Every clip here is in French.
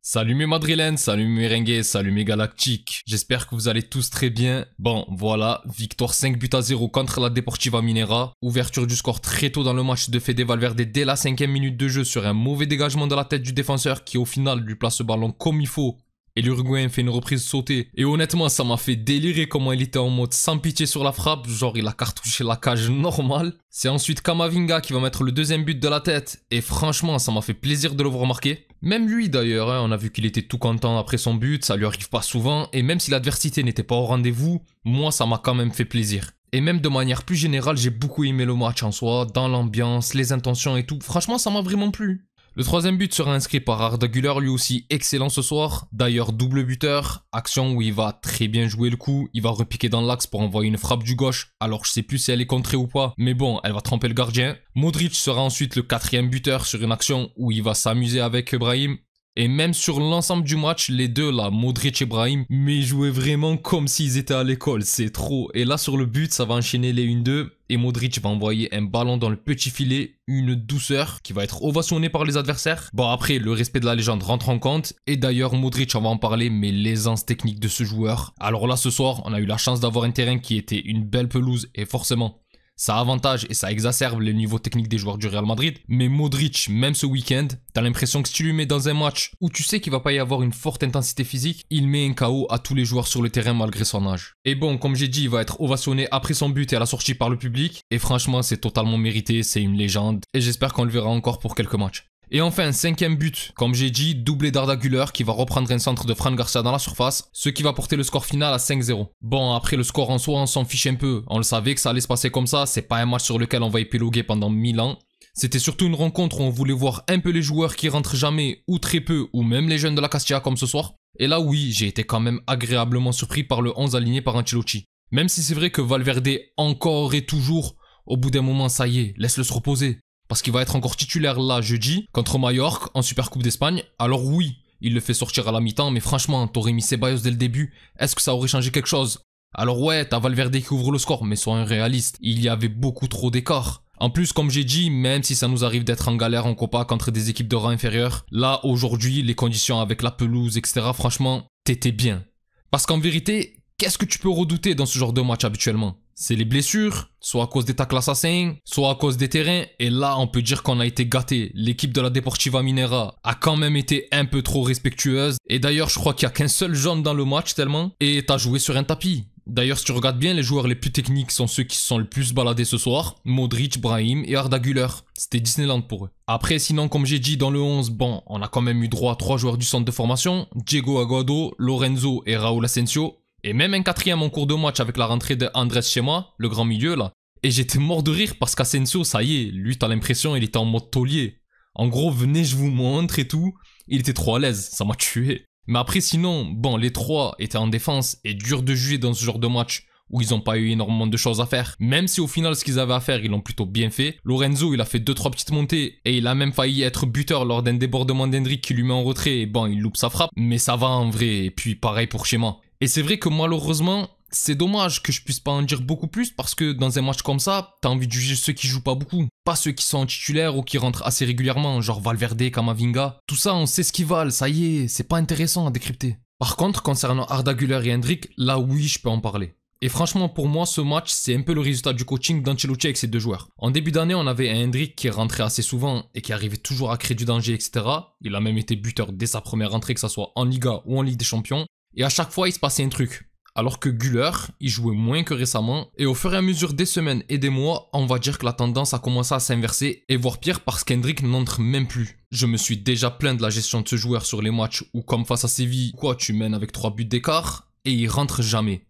Salut mes madrilènes, salut mes merengues, salut mes galactiques. J'espère que vous allez tous très bien. Bon, voilà, victoire 5-0 contre la Deportiva Minera. Ouverture du score très tôt dans le match de Fede Valverde dès la 5e minute de jeu sur un mauvais dégagement de la tête du défenseur qui au final lui place le ballon comme il faut. Et l'Uruguayen fait une reprise sautée. Et honnêtement, ça m'a fait délirer comment il était en mode sans pitié sur la frappe. Genre, il a cartouché la cage normale. C'est ensuite Camavinga qui va mettre le deuxième but de la tête. Et franchement, ça m'a fait plaisir de le voir marquer. Même lui d'ailleurs, on a vu qu'il était tout content après son but. Ça lui arrive pas souvent. Et même si l'adversité n'était pas au rendez-vous, moi, ça m'a quand même fait plaisir. Et même de manière plus générale, j'ai beaucoup aimé le match en soi, dans l'ambiance, les intentions et tout. Franchement, ça m'a vraiment plu. Le troisième but sera inscrit par Arda Güler, lui aussi excellent ce soir. D'ailleurs, double buteur, action où il va très bien jouer le coup. Il va repiquer dans l'axe pour envoyer une frappe du gauche. Alors je sais plus si elle est contrée ou pas, mais bon, elle va tremper le gardien. Modric sera ensuite le quatrième buteur sur une action où il va s'amuser avec Brahim. Et même sur l'ensemble du match, les deux là, Modric et Brahim, mais ils jouaient vraiment comme s'ils étaient à l'école, c'est trop. Et là sur le but, ça va enchaîner les 1-2 et Modric va envoyer un ballon dans le petit filet, une douceur qui va être ovationnée par les adversaires. Bon après, le respect de la légende rentre en compte et d'ailleurs Modric, on va en parler, mais l'aisance technique de ce joueur. Alors là ce soir, on a eu la chance d'avoir un terrain qui était une belle pelouse et forcément, ça avantage et ça exacerbe le niveau technique des joueurs du Real Madrid. Mais Modric, même ce week-end, t'as l'impression que si tu lui mets dans un match où tu sais qu'il va pas y avoir une forte intensité physique, il met un KO à tous les joueurs sur le terrain malgré son âge. Et bon, comme j'ai dit, il va être ovationné après son but et à la sortie par le public. Et franchement, c'est totalement mérité, c'est une légende. Et j'espère qu'on le verra encore pour quelques matchs. Et enfin, cinquième but, comme j'ai dit, doublé d'Arda Güler qui va reprendre un centre de Fran Garcia dans la surface, ce qui va porter le score final à 5-0. Bon, après le score en soi, on s'en fiche un peu. On le savait que ça allait se passer comme ça, c'est pas un match sur lequel on va épiloguer pendant 1000 ans. C'était surtout une rencontre où on voulait voir un peu les joueurs qui rentrent jamais, ou très peu, ou même les jeunes de la Castilla comme ce soir. Et là oui, j'ai été quand même agréablement surpris par le 11 aligné par Ancelotti. Même si c'est vrai que Valverde encore et toujours, au bout d'un moment ça y est, laisse-le se reposer. Parce qu'il va être encore titulaire là jeudi contre Mallorca en Supercoupe d'Espagne. Alors oui, il le fait sortir à la mi-temps, mais franchement, t'aurais mis Ceballos dès le début, est-ce que ça aurait changé quelque chose? Alors ouais, t'as Valverde qui ouvre le score, mais sois un réaliste, il y avait beaucoup trop d'écart. En plus, comme j'ai dit, même si ça nous arrive d'être en galère en Copa contre des équipes de rang inférieur, là aujourd'hui, les conditions avec la pelouse, etc., franchement, t'étais bien. Parce qu'en vérité, qu'est-ce que tu peux redouter dans ce genre de match habituellement? C'est les blessures, soit à cause des tacles assassins, soit à cause des terrains. Et là, on peut dire qu'on a été gâté. L'équipe de la Deportiva Minera a quand même été un peu trop respectueuse. Et d'ailleurs, je crois qu'il n'y a qu'un seul jaune dans le match tellement. Et t'as joué sur un tapis. D'ailleurs, si tu regardes bien, les joueurs les plus techniques sont ceux qui se sont le plus baladés ce soir. Modric, Brahim et Arda Güler. C'était Disneyland pour eux. Après, sinon, comme j'ai dit, dans le 11, bon, on a quand même eu droit à 3 joueurs du centre de formation. Diego Aguado, Lorenzo et Raúl Asensio. Et même un quatrième en cours de match avec la rentrée de Andrés Chema, le grand milieu là. Et j'étais mort de rire parce qu'Asensio, ça y est, lui t'as l'impression il était en mode taulier. En gros, venez je vous montre et tout. Il était trop à l'aise, ça m'a tué. Mais après sinon, bon, les trois étaient en défense et dur de juger dans ce genre de match où ils n'ont pas eu énormément de choses à faire. Même si au final ce qu'ils avaient à faire, ils l'ont plutôt bien fait. Lorenzo, il a fait 2-3 petites montées et il a même failli être buteur lors d'un débordement d'Hendrick qui lui met en retrait et bon, il loupe sa frappe. Mais ça va en vrai, et puis pareil pour Chema. Et c'est vrai que malheureusement, c'est dommage que je puisse pas en dire beaucoup plus parce que dans un match comme ça, t'as envie de juger ceux qui jouent pas beaucoup. Pas ceux qui sont titulaires ou qui rentrent assez régulièrement, genre Valverde, Camavinga. Tout ça, on sait ce qu'ils valent, ça y est, c'est pas intéressant à décrypter. Par contre, concernant Arda Güler et Hendrick, là oui, je peux en parler. Et franchement, pour moi, ce match, c'est un peu le résultat du coaching d'Ancelotti avec ces deux joueurs. En début d'année, on avait un Hendrick qui rentrait assez souvent et qui arrivait toujours à créer du danger, etc. Il a même été buteur dès sa première entrée, que ce soit en Liga ou en Ligue des Champions. Et à chaque fois, il se passait un truc. Alors que Güler, il jouait moins que récemment. Et au fur et à mesure des semaines et des mois, on va dire que la tendance a commencé à s'inverser. Et voire pire parce qu'Hendrick n'entre même plus. Je me suis déjà plaint de la gestion de ce joueur sur les matchs où, comme face à Séville, tu mènes avec 3 buts d'écart et il rentre jamais.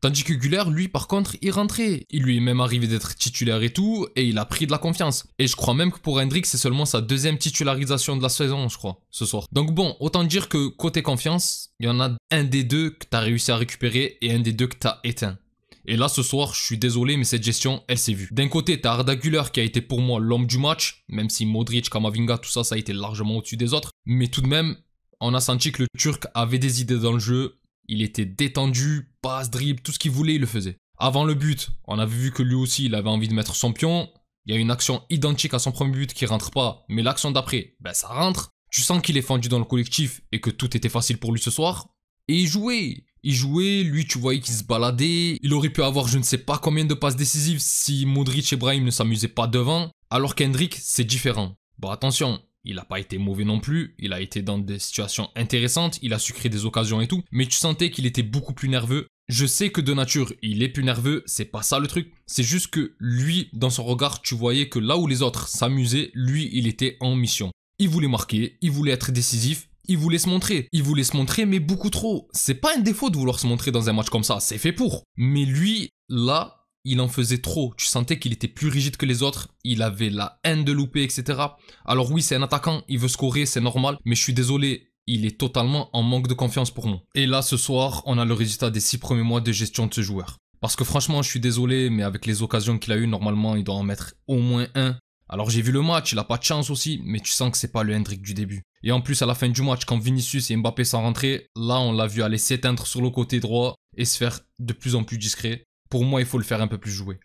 Tandis que Güler, lui, par contre, il rentrait. Il lui est même arrivé d'être titulaire et tout, et il a pris de la confiance. Et je crois même que pour Hendrick, c'est seulement sa deuxième titularisation de la saison, je crois, ce soir. Donc bon, autant dire que côté confiance, il y en a un des deux que t'as réussi à récupérer et un des deux que t'as éteint. Et là, ce soir, je suis désolé, mais cette gestion, elle s'est vue. D'un côté, t'as Arda Güler qui a été pour moi l'homme du match, même si Modric, Camavinga, tout ça, ça a été largement au-dessus des autres. Mais tout de même, on a senti que le Turc avait des idées dans le jeu. Il était détendu, passe, dribble, tout ce qu'il voulait, il le faisait. Avant le but, on avait vu que lui aussi, il avait envie de mettre son pion. Il y a une action identique à son premier but qui rentre pas, mais l'action d'après, ben ça rentre. Tu sens qu'il est fendu dans le collectif et que tout était facile pour lui ce soir. Et il jouait, lui tu voyais qu'il se baladait, il aurait pu avoir je ne sais pas combien de passes décisives si Modric et Brahim ne s'amusaient pas devant, alors qu'Hendrick c'est différent. Bon attention, il n'a pas été mauvais non plus, il a été dans des situations intéressantes, il a su créer des occasions et tout, mais tu sentais qu'il était beaucoup plus nerveux. Je sais que de nature il est plus nerveux, c'est pas ça le truc, c'est juste que lui dans son regard tu voyais que là où les autres s'amusaient, lui il était en mission. Il voulait marquer, il voulait être décisif. Il voulait se montrer mais beaucoup trop. C'est pas un défaut de vouloir se montrer dans un match comme ça, c'est fait pour. Mais lui, là, il en faisait trop. Tu sentais qu'il était plus rigide que les autres, il avait la haine de louper, etc. Alors oui, c'est un attaquant, il veut scorer, c'est normal, mais je suis désolé, il est totalement en manque de confiance pour moi. Et là, ce soir, on a le résultat des 6 premiers mois de gestion de ce joueur. Parce que franchement, je suis désolé, mais avec les occasions qu'il a eues, normalement, il doit en mettre au moins un. Alors j'ai vu le match, il a pas de chance aussi, mais tu sens que c'est pas le Hendrick du début. Et en plus à la fin du match, quand Vinicius et Mbappé sont rentrés, là on l'a vu aller s'éteindre sur le côté droit et se faire de plus en plus discret. Pour moi il faut le faire un peu plus jouer.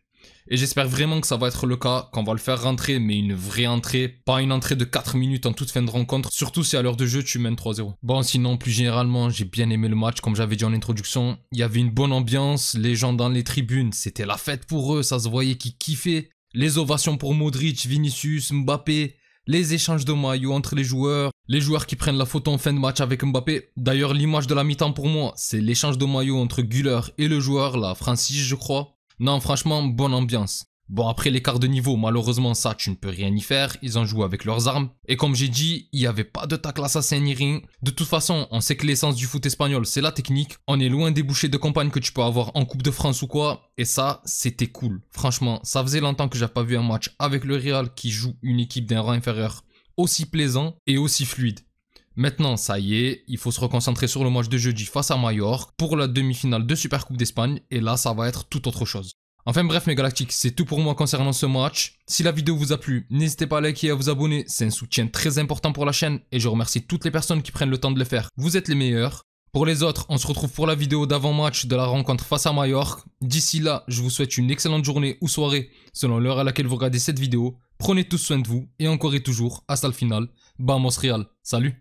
Et j'espère vraiment que ça va être le cas, qu'on va le faire rentrer, mais une vraie entrée, pas une entrée de 4 minutes en toute fin de rencontre, surtout si à l'heure de jeu tu mènes 3-0. Bon sinon plus généralement j'ai bien aimé le match comme j'avais dit en introduction, il y avait une bonne ambiance, les gens dans les tribunes, c'était la fête pour eux, ça se voyait qu'ils kiffaient. Les ovations pour Modric, Vinicius, Mbappé, les échanges de maillots entre les joueurs qui prennent la photo en fin de match avec Mbappé. D'ailleurs, l'image de la mi-temps pour moi, c'est l'échange de maillots entre Güler et le joueur, là, Francis, je crois. Non, franchement, bonne ambiance. Bon, après l'écart de niveau, malheureusement, ça, tu ne peux rien y faire. Ils ont joué avec leurs armes. Et comme j'ai dit, il n'y avait pas de tacle assassin ni rien. De toute façon, on sait que l'essence du foot espagnol, c'est la technique. On est loin des bouchées de campagne que tu peux avoir en Coupe de France ou quoi. Et ça, c'était cool. Franchement, ça faisait longtemps que j'avais pas vu un match avec le Real qui joue une équipe d'un rang inférieur aussi plaisant et aussi fluide. Maintenant, ça y est, il faut se reconcentrer sur le match de jeudi face à Mallorca pour la demi-finale de Supercoupe d'Espagne. Et là, ça va être tout autre chose. Enfin bref mes galactiques, c'est tout pour moi concernant ce match. Si la vidéo vous a plu, n'hésitez pas à liker et à vous abonner, c'est un soutien très important pour la chaîne et je remercie toutes les personnes qui prennent le temps de le faire. Vous êtes les meilleurs. Pour les autres, on se retrouve pour la vidéo d'avant-match de la rencontre face à Mallorca. D'ici là, je vous souhaite une excellente journée ou soirée selon l'heure à laquelle vous regardez cette vidéo. Prenez tous soin de vous et encore et toujours, hasta le final, vamos Real, salut.